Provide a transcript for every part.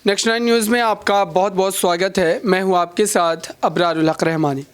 Next 9 news में आपका बहुत बहुत स्वागत है। मैं हूं आपके साथ अबरारुल हक रहमानी।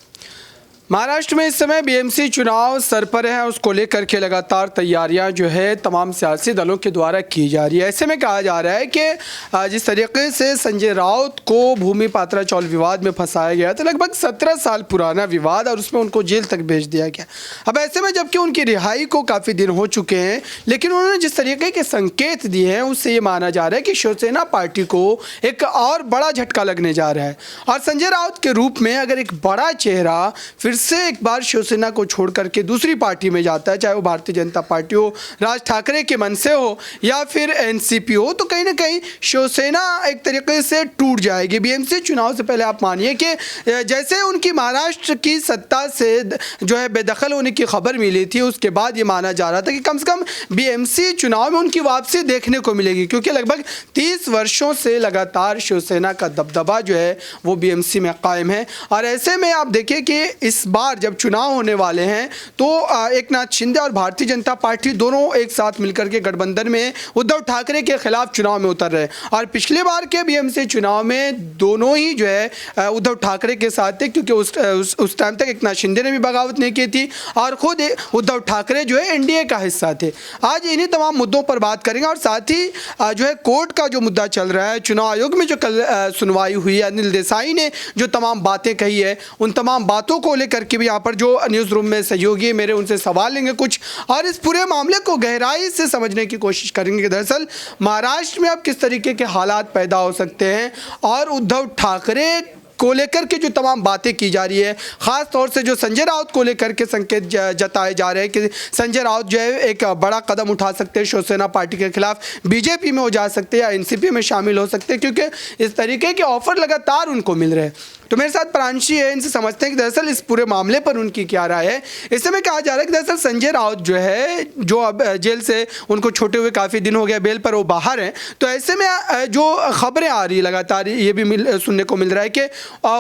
महाराष्ट्र में इस समय बीएमसी चुनाव सर पर है, उसको लेकर के लगातार तैयारियां जो है तमाम सियासी दलों के द्वारा की जा रही है। ऐसे में कहा जा रहा है कि जिस तरीके से संजय राउत को भूमि पात्रा चौल विवाद में फंसाया गया था, लगभग 17 साल पुराना विवाद, और उसमें उनको जेल तक भेज दिया गया। अब ऐसे में जबकि उनकी रिहाई को काफ़ी दिन हो चुके हैं, लेकिन उन्होंने जिस तरीके के संकेत दिए हैं उससे ये माना जा रहा है कि शिवसेना पार्टी को एक और बड़ा झटका लगने जा रहा है। और संजय राउत के रूप में अगर एक बड़ा चेहरा फिर से एक बार शिवसेना को छोड़ करके दूसरी पार्टी में जाता है, चाहे वो भारतीय जनता पार्टी हो, राज ठाकरे के मन से हो, या फिर एनसीपी हो, तो कहीं ना कहीं शिवसेना एक तरीके से टूट जाएगी। बीएमसी चुनाव से पहले आप मानिए कि जैसे उनकी महाराष्ट्र की सत्ता से जो है बेदखल होने की खबर मिली थी, उसके बाद ये माना जा रहा था कि कम से कम बीएमसी चुनाव में उनकी वापसी देखने को मिलेगी, क्योंकि लगभग 30 वर्षों से लगातार शिवसेना का दबदबा जो है वो बीएमसी में कायम है। और ऐसे में आप देखिए कि इस बार जब चुनाव होने वाले हैं तो एकनाथ शिंदे और भारतीय जनता पार्टी दोनों एक साथ मिलकर के गठबंधन में उद्धव ठाकरे के खिलाफ चुनाव में उतर रहे। और पिछली बार के बीएमसी चुनाव में दोनों ही जो है उद्धव ठाकरे के साथ थे, क्योंकि उस टाइम तक एकनाथ शिंदे ने भी बगावत नहीं की थी और खुद उद्धव ठाकरे जो है एनडीए का हिस्सा थे। आज इन्हीं तमाम मुद्दों पर बात करेंगे, और साथ ही जो है कोर्ट का जो मुद्दा चल रहा है, चुनाव आयोग में जो कल सुनवाई हुई है, अनिल देसाई ने जो तमाम बातें कही है, उन तमाम बातों को लेकर के भी यहाँ पर जो न्यूज़ रूम में सहयोगी मेरे उनसे सवाल लेंगे कुछ, और इस पूरे मामले को गहराई से समझने की कोशिश करेंगे कि दरअसल महाराष्ट्र में अब किस तरीके के हालात पैदा हो सकते हैं, और उद्धव ठाकरे को लेकर के जो तमाम बातें की जा रही है, ख़ास तौर से जो संजय राउत को लेकर के संकेत जताए जा रहे हैं कि संजय राउत जो है एक बड़ा कदम उठा सकते हैं शिवसेना पार्टी के खिलाफ, बीजेपी में हो जा सकते हैं या एनसीपी में शामिल हो सकते हैं, क्योंकि इस तरीके के ऑफर लगातार उनको मिल रहे हैं। तो मेरे साथ प्रांशी है, इनसे समझते हैं कि दरअसल इस पूरे मामले पर उनकी क्या राय है। इस समय कहा जा रहा है कि दरअसल संजय राउत जो है, जो अब जेल से उनको छोटे हुए काफ़ी दिन हो गया, बेल पर वो बाहर हैं, तो ऐसे में जो खबरें आ रही लगातार ये भी सुनने को मिल रहा है कि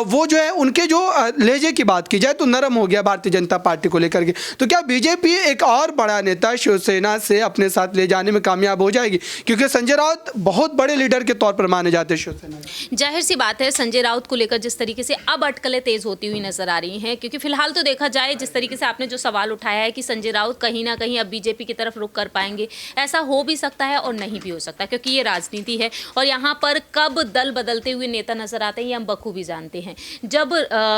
वो जो है उनके जो लहजे की बात की जाए तो नरम हो गया भारतीय जनता पार्टी को लेकर के। तो क्या बीजेपी एक और बड़ा नेता शिवसेना से अपने साथ ले जाने में कामयाब हो जाएगी, क्योंकि संजय राउत बहुत बड़े लीडर के तौर पर माने जाते हैं शिवसेना में। जाहिर सी बात है, संजय राउत को लेकर जिस तरीके से अब अटकलें तेज होती हुई नजर आ रही हैं, क्योंकि फिलहाल तो देखा जाए जिस तरीके से आपने जो सवाल उठाया है कि संजय राउत कहीं ना कहीं अब बीजेपी की तरफ रुख कर पाएंगे, ऐसा हो भी सकता है और नहीं भी हो सकता, क्योंकि ये राजनीति है और यहाँ पर कब दल बदलते हुए नेता नजर आते हैं ये हम बखूबी जानते हैं। जब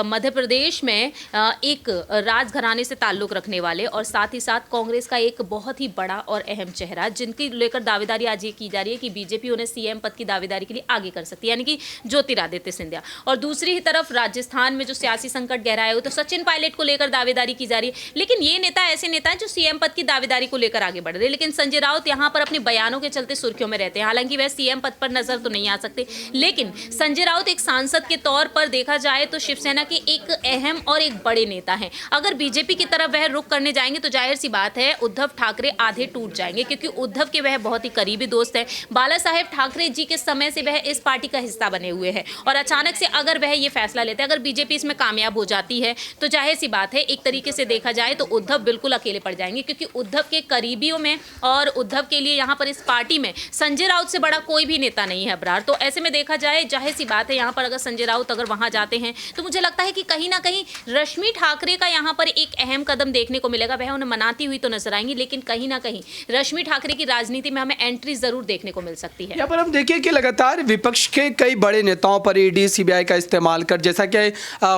मध्य प्रदेश में एक राजघराने से ताल्लुक रखने वाले और साथ ही साथ कांग्रेस का एक बहुत ही बड़ा और अहम चेहरा, जिनकी लेकर दावेदारी आज ये की जा रही है कि बीजेपी उन्हें सीएम पद की दावेदारी के लिए आगे कर सकती है, यानी कि ज्योतिरादित्य सिंधिया, और दूसरी ही तरफ राजस्थान में जो सियासी संकट गहराया हुआ तो सचिन पायलट को लेकर दावेदारी की जा रही है। लेकिन ये नेता ऐसे नेता हैं जो सीएम पद की दावेदारी को लेकर आगे बढ़ रहे हैं, लेकिन संजय राउत यहाँ पर अपने बयानों के चलते सुर्खियों में रहते हैं। हालांकि वह सीएम पद पर नजर तो नहीं आ सकते, लेकिन संजय राउत एक सांसद के तौर पर देखा जाए तो शिवसेना के एक अहम और एक बड़े नेता हैं। अगर बीजेपी की तरफ वह रुख करने जाएंगे तो जाहिर सी बात है उद्धव ठाकरे आधे टूट जाएंगे, क्योंकि उद्धव के वह बहुत ही करीबी दोस्त है। बाला साहेब ठाकरे जी के समय से वह इस पार्टी का हिस्सा बने हुए हैं, और अचानक से अगर वह ये फैसला लेते हैं, अगर बीजेपी इसमें कामयाब हो जाती है तो जाहिर सी बात है एक तरीके से देखा जाए तो उद्धव बिल्कुल अकेले पड़ जाएंगे, क्योंकि उद्धव के करीबियों में और उद्धव के लिए यहाँ पर इस पार्टी में संजय राउत से बड़ा कोई भी नेता नहीं है अबरार। तो ऐसे में देखा जाए जाहिर सी बात है यहाँ पर अगर संजय राउत अगर वहां जाते हैं तो मुझे लगता है कि कहीं ना कहीं रश्मि ठाकरे का यहाँ पर एक अहम कदम देखने को मिलेगा। वह उन्हें मनाती हुई तो नजर आएंगी, लेकिन कहीं ना कहीं रश्मि ठाकरे की राजनीति में हमें एंट्री जरूर देखने को मिल सकती है। यहाँ पर हम देखिए कि लगातार विपक्ष के कई बड़े नेताओं पर ईडी सीबीआई का इस्तेमाल कर, जैसा कि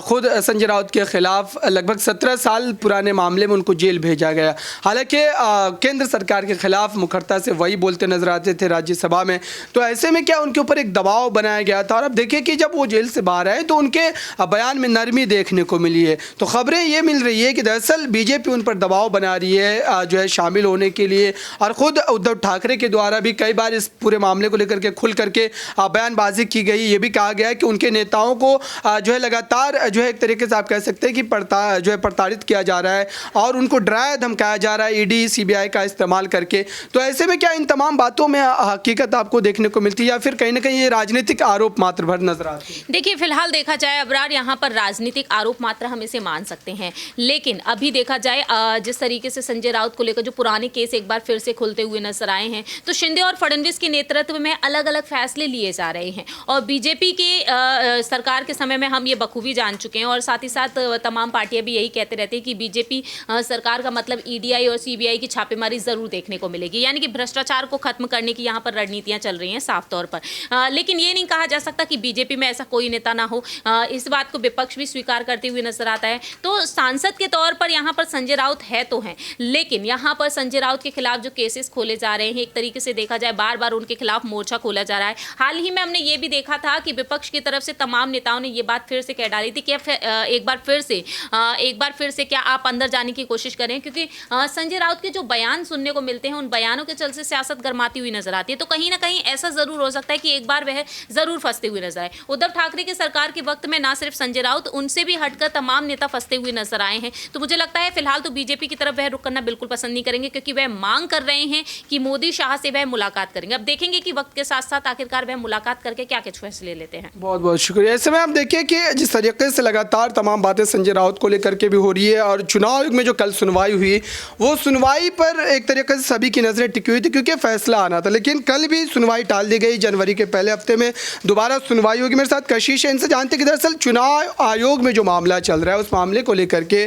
खुद संजय राउत के खिलाफ लगभग 17 साल पुराने मामले में उनको जेल भेजा गया। हालांकि केंद्र सरकार के खिलाफ मुखरता से वही बोलते नजर आते थे राज्यसभा में, तो ऐसे में क्या उनके ऊपर एक दबाव बनाया गया था। और अब देखिए कि जब वो जेल से बाहर आए तो उनके बयान में नरमी देखने को मिली है। तो खबरें ये मिल रही है कि दरअसल बीजेपी उन पर दबाव बना रही है जो है शामिल होने के लिए, और ख़ुद उद्धव ठाकरे के द्वारा भी कई बार इस पूरे मामले को लेकर के खुल करके बयानबाजी की गई। ये भी कहा गया है कि उनके नेताओं को जो है लगातार जो है एक तरीके से आप कह सकते हैं कि प्रताड़ित किया जा रहा है और उनको डराया धमकाया जा रहा है ईडी सीबीआई का इस्तेमाल करके। तो ऐसे में क्या इन तमाम बातों में हकीकत आपको देखने को मिलती है या फिर कहीं ना कहीं ये राजनीतिक आरोप मात्र भर नजर आते हैं? देखिए, फिलहाल देखा जाए अबरार, यहाँ पर राजनीतिक आरोप मात्र हम इसे मान सकते हैं, लेकिन अभी देखा जाए जिस तरीके से संजय राउत को लेकर जो पुराने केस एक बार फिर से खुलते हुए नजर आए हैं, तो शिंदे और फडणवीस के नेतृत्व में अलग अलग फैसले लिए जा रहे हैं और बीजेपी के सरकार के समय में हम ये बखूबी जान चुके हैं और साथ ही साथ तमाम पार्टियां भी यही कहते रहती हैं कि बीजेपी सरकार का मतलब ईडीआई और सीबीआई की छापेमारी जरूर देखने को मिलेगी, यानी कि भ्रष्टाचार को खत्म करने की यहाँ पर रणनीतियां चल रही हैं साफ तौर पर। लेकिन ये नहीं कहा जा सकता कि बीजेपी में ऐसा कोई नेता ना हो, इस बात को विपक्ष भी स्वीकार करते हुए नजर आता है। तो सांसद के तौर पर यहाँ पर संजय राउत है तो हैं, लेकिन यहाँ पर संजय राउत के खिलाफ जो केसेस खोले जा रहे हैं, एक तरीके से देखा जाए बार बार उनके खिलाफ मोर्चा खोला जा रहा है। हाल ही में हमने ये भी देखा था कि विपक्ष की तरफ से तमाम नेताओं ने ये बात फिर से कह डाली थी कि एक बार फिर से क्या आप अंदर जाने की कोशिश करें, क्योंकि संजय राउत के जो बयान सुनने को मिलते हैं उन बयानों के चलते सियासत गरमाती हुई नजर आती है। तो कहीं ना कहीं ऐसा जरूर हो सकता है कि एक बार वह जरूर फंसते हुए नजर आए। उद्धव ठाकरे की सरकार के वक्त में ना सिर्फ संजय राउत, उनसे भी हटकर तमाम नेता फंसते हुए नजर आए हैं। तो मुझे लगता है फिलहाल तो बीजेपी की तरफ वह रुख करना बिल्कुल पसंद नहीं करेंगे, क्योंकि वह मांग कर रहे हैं कि मोदी शाह से वह मुलाकात करेंगे। अब देखेंगे कि वक्त के साथ साथ आखिरकार वह मुलाकात करके क्या कुछ फैसले लेते हैं। बहुत बहुत शुक्रिया। ऐसे में आप देखिए कि जिस तरीके से लगातार तमाम बातें संजय राउत को लेकर के भी हो रही है और चुनाव आयोग में जो कल सुनवाई हुई, वो सुनवाई पर एक तरीके से सभी की नज़रें टिकी हुई थी क्योंकि फैसला आना था, लेकिन कल भी सुनवाई टाल दी गई। जनवरी के पहले हफ्ते में दोबारा सुनवाई होगी। मेरे साथ कशिश है, इनसे जानते कि दरअसल चुनाव आयोग में जो मामला चल रहा है उस मामले को लेकर के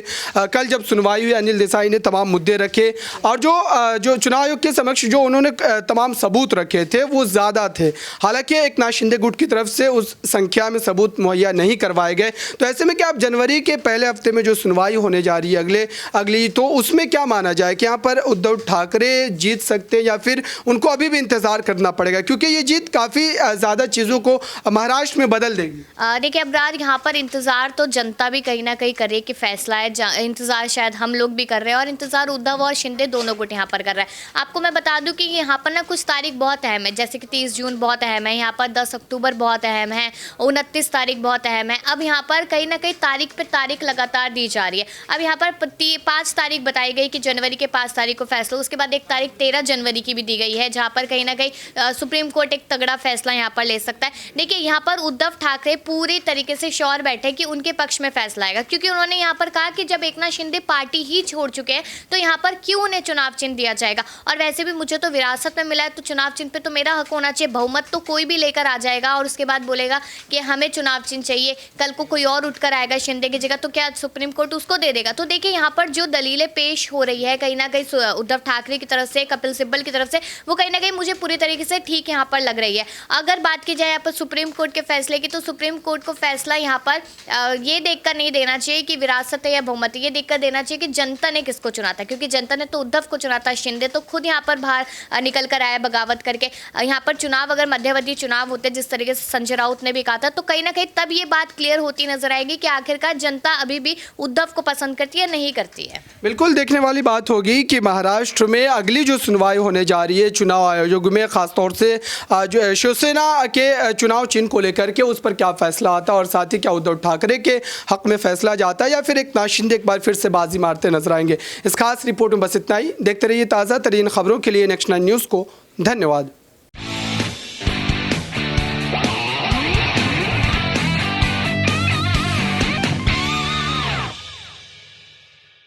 कल जब सुनवाई हुई, अनिल देसाई ने तमाम मुद्दे रखे और जो चुनाव आयोग के समक्ष जो उन्होंने तमाम सबूत रखे थे वो ज़्यादा थे। हालांकि एक नाथ शिंदे गुट की तरफ से उस संख्या में सबूत मुहैया नहीं करवाए गए। तो ऐसे में क्या आप जनवरी के पहले हफ्ते में जो सुनवाई होने जा रही है अगली, तो उसमें क्या माना जाए कि यहाँ पर उद्धव ठाकरे जीत सकते हैं या फिर उनको अभी भी इंतजार करना पड़ेगा, क्योंकि ये जीत काफ़ी ज़्यादा चीज़ों को महाराष्ट्र में बदल देगी? देखिए अबरार, यहाँ पर इंतजार तो जनता भी कहीं ना कहीं कर रही है कि फैसला है, इंतजार शायद हम लोग भी कर रहे हैं और इंतजार उद्धव और शिंदे दोनों गुट यहाँ पर कर रहा है। आपको मैं बता दूं कि यहाँ पर ना कुछ तारीख बहुत अहम है, जैसे कि 30 जून बहुत अहम है, यहाँ पर 10 अक्टूबर बहुत अहम है, 29 तारीख बहुत अहम है। अब यहाँ पर कहीं ना कहीं तारीख पे तारीख लगातार दी जा रही है। अब यहाँ पर 5 तारीख बताई गई कि जनवरी के 5 तारीख को फैसला, उसके बाद एक तारीख 13 जनवरी की भी दी गई है, जहाँ पर कहीं ना कहीं सुप्रीम कोर्ट एक तगड़ा फैसला यहाँ पर ले सकता है। देखिए यहाँ पर उद्धव ठाकरे पूरी तरीके से श्योर बैठे कि उनके पक्ष में फैसला आएगा, क्योंकि उन्होंने यहाँ पर कहा कि जब एकनाथ शिंदे पार्टी ही छोड़ चुके हैं तो यहाँ पर क्यों उन्हें चुनाव चिन्ह दिया जाएगा। और वैसे भी मुझे तो विरासत में मिला है तो चुनाव चिन्ह पे तो मेरा हक होना चाहिए। बहुमत तो कोई भी लेकर आ जाएगा और उसके बाद बोलेगा कि हमें चुनाव चिन्ह चाहिए, कल को कोई और उठकर आएगा शिंदे की जगह तो क्या सुप्रीम कोर्ट उसको दे देगा। तो देखिए यहाँ पर जो दलीलें पेश हो रही है कहीं ना कहीं उद्धव ठाकरे की तरफ से, कपिल सिब्बल की तरफ से, वो कहीं ना कहीं मुझे पूरी तरीके से ठीक यहाँ पर लग रही है। अगर बात की जाए यहाँ पर सुप्रीम कोर्ट के फैसले की, तो सुप्रीम कोर्ट को फैसला यहाँ पर ये देखकर नहीं देना चाहिए कि विरासत है या बहुमत, ये देखकर देना चाहिए कि जनता ने किसको चुना था, क्योंकि जनता ने तो उद्धव को चुना था। शिंदे तो खुद यहाँ पर बाहर निकल कर आया बगावत करके। यहाँ पर चुनाव अगर मध्यवर्ती चुनाव होते जिस तरीके से संजय राउत ने भी कहा था, तो कहीं ना कहीं तब ये बात क्लियर होती नजर आएगी कि आखिरकार जनता अभी भी उद्धव को पसंद करती है नहीं करती है। बिल्कुल देखने वाली बात होगी कि महाराष्ट्र में अगली जो सुनवाई होने जा रही है चुनाव आयोग में, खासतौर से जो शिवसेना के चुनाव चिन्ह को लेकर के उस पर क्या फैसला आता है और साथ ही क्या उद्धव ठाकरे के हक में फैसला जाता है या फिर एक नाथ शिंदे एक बार फिर से बाजी मारते नजर आएंगे। इस खास रिपोर्ट में बस इतना ही। देखते रहिए ताज़ा तरीन खबरों के लिए नेक्स्ट 9 न्यूज़ को। धन्यवाद।